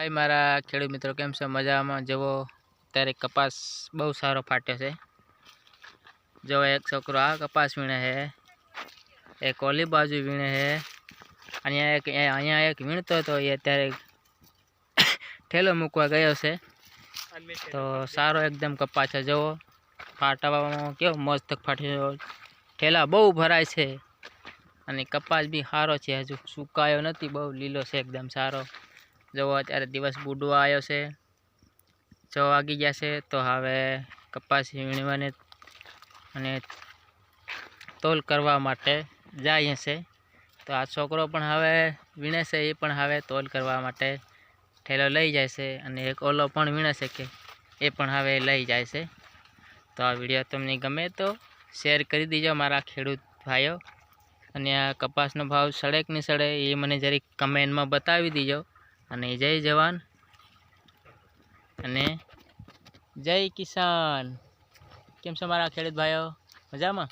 हाय मारा खेडूत मित्रों, केम छो? मजामां? जवो त्यारे कपास बहु सारो फाट्यो छे। जो एक छोकरो आ कपास वीणे है, एक ओली बाजू वीणे है। अहींया एक वीणतो तो ये त्यारे ठेलो मूकवा गयो छे। तो सारो एकदम कपास है। जो फाटवामां केवो मस्त फाट्यो, ठेला बहु भराय छे अने कपास भी सारो छे, हजू सुकायो नथी, बहु लीलो छे, एकदम सारो। जो अत्यारे दिवस बूडवा आव्यो छे, 6 वागी गया छे। तो हवे कपास वीणवाने अने तोल करवा माटे जाय छे। तो आ छोकरो पण हवे वीणे छे, ए पण हवे तोल करवा माटे ठेलो लई जाय छे। अने एक ओलो पण वीणे छे के ए पण हवे लई जाय छे। तो आ विडियो तमने गमे तो शेर करी दीजो मारा खेडूत भाईओ। अने आ कपासनो भाव सड़े के नहीं सड़े ए मने जरी कमेंट में बतावी दीजो। अने जय जवान अने जय किसान। केम छो मारा खेडूत भाईओ? मजामां?